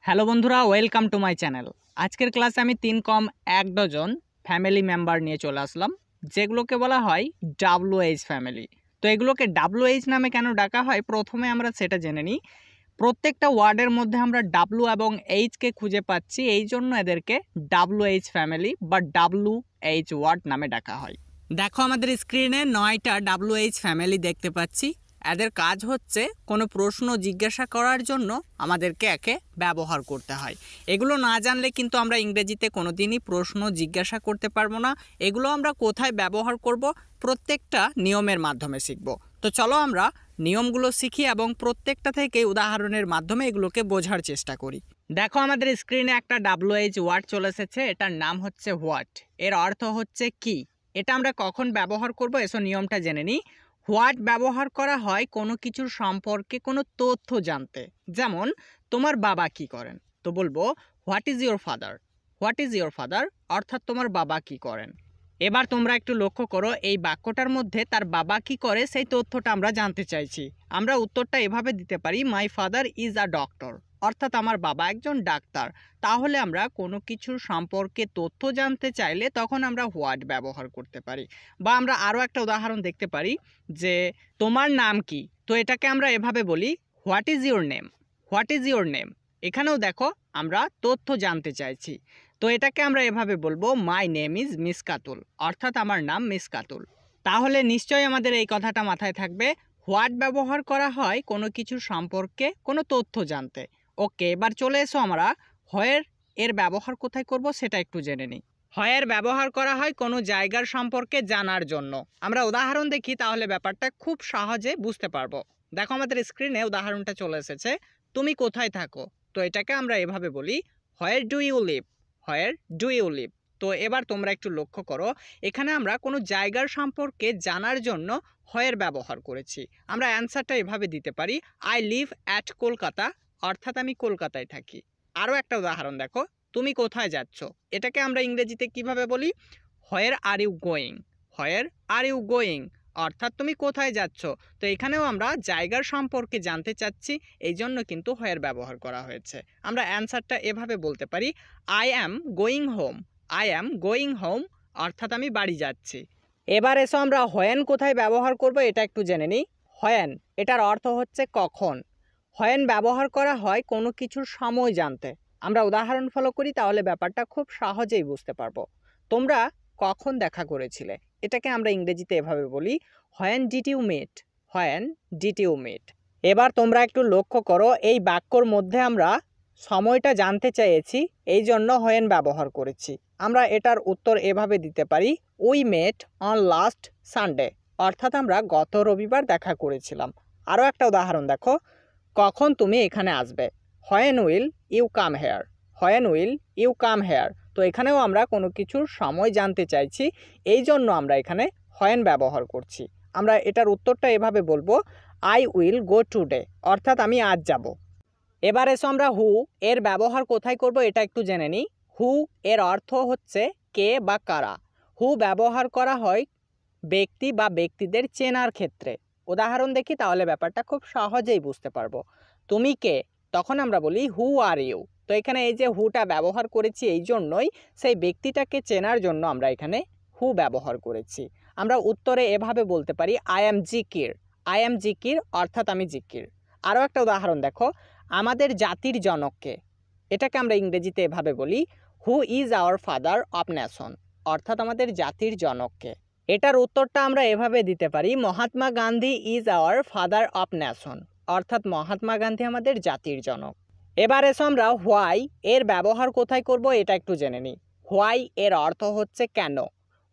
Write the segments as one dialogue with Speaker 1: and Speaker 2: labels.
Speaker 1: Hello বন্ধুরা, welcome to my channel. আজকের ক্লাসে আমি 3 কম 1 ডজন ফ্যামিলি মেম্বার নিয়ে চলে আসলাম, যেগুলোকে বলা হয় WH ফ্যামিলি। তো এগুলোকে WH নামে কেন ডাকা হয় প্রথমে আমরা সেটা জেনে নিই। প্রত্যেকটা ওয়ার্ডের মধ্যে আমরা W এবং H-কে খুঁজে পাচ্ছি, এই জন্য এদেরকে WH ফ্যামিলি বা WH ওয়ার্ড নামে ডাকা হয়। দেখো আমাদের স্ক্রিনে 9টা WH ফ্যামিলি দেখতে পাচ্ছি। এদের কাজ হচ্ছে কোনো প্রশ্ন জিজ্ঞাসা করার জন্য আমাদেরকে একে ব্যবহার করতে হয়। এগুলো না জানলে কিন্তু আমরা ইংরেজিতে কোনো দিনই প্রশ্ন জিজ্ঞাসা করতে পারবো না। এগুলো আমরা কোথায় ব্যবহার করব, প্রত্যেকটা নিয়মের মাধ্যমে শিখব। তো চলো আমরা নিয়মগুলো শিখি এবং প্রত্যেকটা থেকে উদাহরণের মাধ্যমে এগুলোকে বোঝার চেষ্টা করি। দেখো আমাদের স্ক্রিনে একটা WH ওয়ার্ড চলে এসেছে, এটার নাম হচ্ছে হোয়াট। এর অর্থ হচ্ছে কি। এটা আমরা কখন ব্যবহার করব এসব নিয়মটা জেনে নিই। হোয়াট ব্যবহার করা হয় কোনো কিছুর সম্পর্কে কোনো তথ্য জানতে। যেমন তোমার বাবা কি করেন, তো বলবো what is your father. What is your father অর্থাৎ তোমার বাবা কি করেন। এবার তোমরা একটু লক্ষ্য করো, এই বাক্যটার মধ্যে তার বাবা কি করে সেই তথ্যটা আমরা জানতে চাইছি। আমরা উত্তরটা এভাবে দিতে পারি, my father is a doctor, অর্থাৎ আমার বাবা একজন ডাক্তার। তাহলে আমরা কোনো কিছুর সম্পর্কে তথ্য জানতে চাইলে তখন আমরা হোয়াট ব্যবহার করতে পারি। বা আমরা আরও একটা উদাহরণ দেখতে পারি যে তোমার নাম কি, তো এটাকে আমরা এভাবে বলি, what is your name. What is your name. এখানেও দেখো আমরা তথ্য জানতে চাইছি, তো এটাকে আমরা এভাবে বলবো, মাই নেম ইজ মিসকাতুল, অর্থাৎ আমার নাম মিসকাতুল। তাহলে নিশ্চয়ই আমাদের এই কথাটা মাথায় থাকবে, হোয়াট ব্যবহার করা হয় কোনো কিছু সম্পর্কে কোনো তথ্য জানতে। ওকে, এবার চলে এসো আমরা হোয়ার এর ব্যবহার কোথায় করব সেটা একটু জেনে নিই। হোয়ার ব্যবহার করা হয় কোনো জায়গার সম্পর্কে জানার জন্য। আমরা উদাহরণ দেখি, তাহলে ব্যাপারটা খুব সহজে বুঝতে পারবো। দেখো আমাদের স্ক্রিনে উদাহরণটা চলে এসেছে, তুমি কোথায় থাকো। তো এটাকে আমরা এভাবে বলি, where do you live. Where do you live. তো এবার তোমরা একটু লক্ষ্য করো, এখানে আমরা কোনো জায়গার সম্পর্কে জানার জন্য হোয়ার ব্যবহার করেছি। আমরা অ্যান্সারটা এভাবে দিতে পারি, আই লিভ অ্যাট কলকাতা, অর্থাৎ আমি কলকাতায় থাকি। আরও একটা উদাহরণ দেখো, তুমি কোথায় যাচ্ছ। এটাকে আমরা ইংরেজিতে কিভাবে বলি, where are you going. Where are you going অর্থাৎ তুমি কোথায় যাচ্ছ। তো এখানেও আমরা জায়গার সম্পর্কে জানতে চাচ্ছি, এই জন্য কিন্তু হোয়ার ব্যবহার করা হয়েছে। আমরা অ্যান্সারটা এভাবে বলতে পারি, I am going home. I am going home অর্থাৎ আমি বাড়ি যাচ্ছি। এবার এসো আমরা হোয়েন কোথায় ব্যবহার করব এটা একটু জেনে নিই। হোয়েন এটার অর্থ হচ্ছে কখন। হোয়েন ব্যবহার করা হয় কোনো কিছুর সময় জানতে। আমরা উদাহরণ ফলো করি, তাহলে ব্যাপারটা খুব সহজেই বুঝতে পারবো। তোমরা কখন দেখা করেছিলে, এটাকে আমরা ইংরেজিতে এভাবে বলি, when did you meet. When did you meet. এবার তোমরা একটু লক্ষ্য করো, এই বাক্যর মধ্যে আমরা সময়টা জানতে চেয়েছি, এই জন্য হোয়েন ব্যবহার করেছি। আমরা এটার উত্তর এভাবে দিতে পারি, we met on last Sunday, অর্থাৎ আমরা গত রবিবার দেখা করেছিলাম। আরও একটা উদাহরণ দেখো, কখন তুমি এখানে আসবে। When will you come here. When will you come here. তো এখানেও আমরা কোনো কিছুর সময় জানতে চাইছি, এই জন্য আমরা এখানে হোয়েন ব্যবহার করছি। আমরা এটার উত্তরটা এভাবে বলবো, আই উইল গো টুডে, অর্থাৎ আমি আজ যাব। এবার এসো আমরা হু এর ব্যবহার কোথায় করব এটা একটু জেনে নিই। হু এর অর্থ হচ্ছে কে বা কারা। হু ব্যবহার করা হয় ব্যক্তি বা ব্যক্তিদের চেনার ক্ষেত্রে। উদাহরণ দেখি, তাহলে ব্যাপারটা খুব সহজেই বুঝতে পারবো। তুমি কে, তখন আমরা বলি হু আর ইউ। তো এখানে এই যে হুটা ব্যবহার করেছি, এই জন্যই সেই ব্যক্তিটাকে চেনার জন্য আমরা এখানে হু ব্যবহার করেছি। আমরা উত্তরে এভাবে বলতে পারি, আই অ্যাম জিকির। আই অ্যাম জিকির অর্থাৎ আমি জিকির। আরও একটা উদাহরণ দেখো, আমাদের জাতির জনককে। এটাকে আমরা ইংরেজিতে এভাবে বলি, who is our father of nation, অর্থাৎ আমাদের জাতির জনককে। এটার উত্তরটা আমরা এভাবে দিতে পারি, Mahatma Gandhi is our father of nation, অর্থাৎ মহাত্মা গান্ধী আমাদের জাতির জনক। এবার এসো আমরা হোয়াই এর ব্যবহার কোথায় করব এটা একটু জেনে নিই। হোয়াই এর অর্থ হচ্ছে কেন।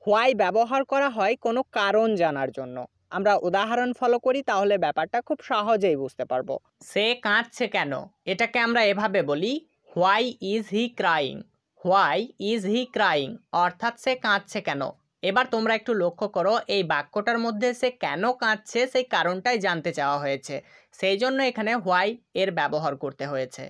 Speaker 1: হোয়াই ব্যবহার করা হয় কোনো কারণ জানার জন্য। আমরা উদাহরণ ফলো করি, তাহলে ব্যাপারটা খুব সহজেই বুঝতে পারবো। সে কাঁদছে কেন, এটাকে আমরা এভাবে বলি, why is he crying. Why is he crying অর্থাৎ সে কাঁদছে কেন। এবার তোমরা একটু লক্ষ্য করো, এই বাক্যটার মধ্যে সে কেন কাঁদছে সেই কারণটাই জানতে চাওয়া হয়েছে, সেই জন্য এখানে হোয়াই এর ব্যবহার করতে হয়েছে।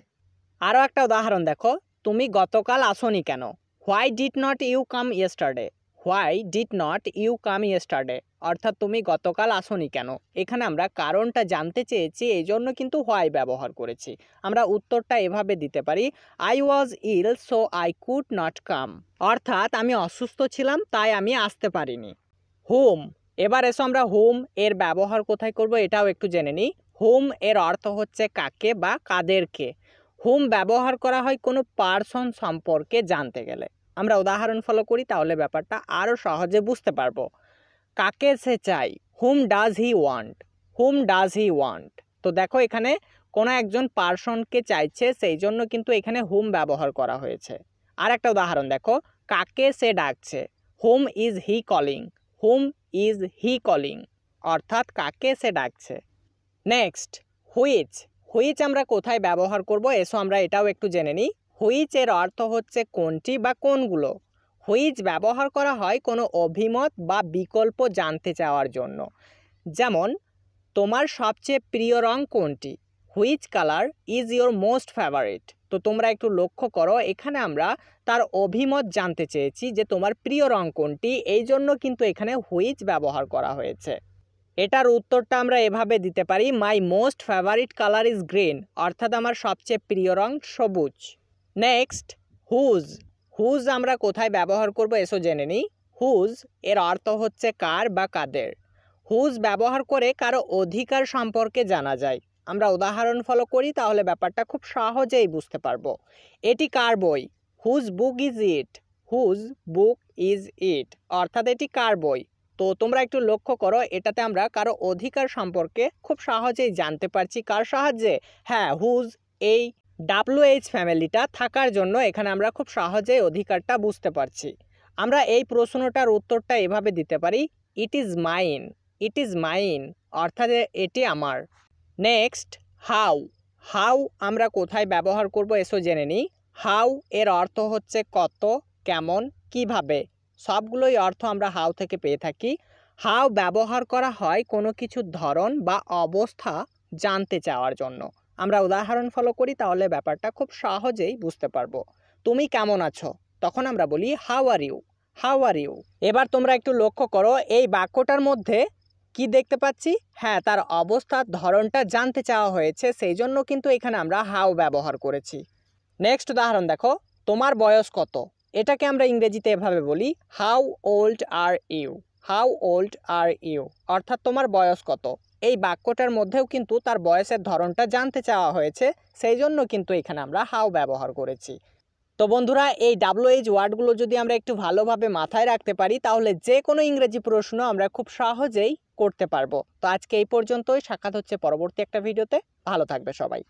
Speaker 1: আরও একটা উদাহরণ দেখো, তুমি গতকাল আসোনি কেন। Why did not you come yesterday. Why did not you come yesterday, অর্থাৎ তুমি গতকাল আসোনি কেন। এখানে আমরা কারণটা জানতে চেয়েছি, এই জন্য কিন্তু হোয়াই ব্যবহার করেছি। আমরা উত্তরটা এভাবে দিতে পারি, I was ill so I could not come, অর্থাৎ আমি অসুস্থ ছিলাম তাই আমি আসতে পারিনি। হুম, এবার এসো আমরা হুম এর ব্যবহার কোথায় করব এটাও একটু জেনে নিই। হুম এর অর্থ হচ্ছে কাকে বা কাদেরকে। হুম ব্যবহার করা হয় কোনো পার্সন সম্পর্কে জানতে গেলে। আমরা উদাহরণ ফলো করি তাহলে ব্যাপারটা আরও সহজে বুঝতে পারবো। কাকে সে চাই, হুম does he want, hmm does he want. তো দেখো এখানে কোনো একজন পার্সনকে চাইছে, সেই জন্য কিন্তু এখানে হুম ব্যবহার করা হয়েছে। আর একটা উদাহরণ দেখো, কাকে সে ডাকছে, whom is he calling, whom is he calling, অর্থাৎ কাকে সে ডাকছে। নেক্সট হুইচ, হুইচ আমরা কোথায় ব্যবহার করব এসো আমরা এটাও একটু জেনে নিই। হুইচ এর অর্থ হচ্ছে কোনটি বা কোনগুলো। হুইচ ব্যবহার করা হয় কোনো অভিমত বা বিকল্প জানতে চাওয়ার জন্য। যেমন তোমার সবচেয়ে প্রিয় রং কোনটি, which colour is your most favourite. তো তোমরা একটু লক্ষ্য করো, এখানে আমরা তার অভিমত জানতে চেয়েছি যে তোমার প্রিয় রং কোনটি, এই জন্য কিন্তু এখানে হুইচ ব্যবহার করা হয়েছে। এটার উত্তরটা আমরা এভাবে দিতে পারি, my most favourite colour is green, অর্থাৎ আমার সবচেয়ে প্রিয় রং সবুজ। নেক্সট হুজ, হুজ আমরা কোথায় ব্যবহার করব এসো জেনে নিই। হুজ এর অর্থ হচ্ছে কার বা কাদের। হুজ ব্যবহার করে কারো অধিকার সম্পর্কে জানা যায়। আমরা উদাহরণ ফলো করি তাহলে ব্যাপারটা খুব সহজেই বুঝতে পারবো। এটি কার বই, whose book is it, whose book is it, অর্থাৎ এটি কার বই। তো তোমরা একটু লক্ষ্য করো, এটাতে আমরা কারো অধিকার সম্পর্কে খুব সহজেই জানতে পারছি কার সাহায্যে, হ্যাঁ হুজ এই WH ফ্যামিলিটা থাকার জন্য এখানে আমরা খুব সহজেই অধিকারটা বুঝতে পারছি। আমরা এই প্রশ্নটার উত্তরটা এভাবে দিতে পারি, it is mine, it is mine, অর্থাৎ এটি আমার। নেক্সট হাউ, হাউ আমরা কোথায় ব্যবহার করব এসো জেনে নিই। হাউ এর অর্থ হচ্ছে কত, কেমন, কিভাবে, সবগুলোই অর্থ আমরা হাউ থেকে পেয়ে থাকি। হাউ ব্যবহার করা হয় কোনো কিছুর ধরন বা অবস্থা জানতে চাওয়ার জন্য। আমরা উদাহরণ ফলো করি তাহলে ব্যাপারটা খুব সহজেই বুঝতে পারবো। তুমি কেমন আছো, তখন আমরা বলি how are you, how are you. এবার তোমরা একটু লক্ষ্য করো, এই বাক্যটার মধ্যে কি দেখতে পাচ্ছি, হ্যাঁ তার অবস্থার ধরনটা জানতে চাওয়া হয়েছে, সেই জন্য কিন্তু এখানে আমরা হাউ ব্যবহার করেছি। নেক্সট উদাহরণ দেখো, তোমার বয়স কত, এটাকে আমরা ইংরেজিতে এভাবে বলি, how old are you, how old are you, অর্থাৎ তোমার বয়স কত। এই বাক্যটার মধ্যেও কিন্তু তার বয়সের ধরনটা জানতে চাওয়া হয়েছে, সেই জন্য কিন্তু এখানে আমরা হাউ ব্যবহার করেছি। তো বন্ধুরা এই WH ওয়ার্ডগুলো যদি আমরা একটু ভালোভাবে মাথায় রাখতে পারি তাহলে যে কোনো ইংরেজি প্রশ্ন আমরা খুব সহজেই করতে পারবো। তো আজকে এই পর্যন্তই, সাক্ষাৎ হচ্ছে পরবর্তী একটা ভিডিওতে। ভালো থাকবে সবাই।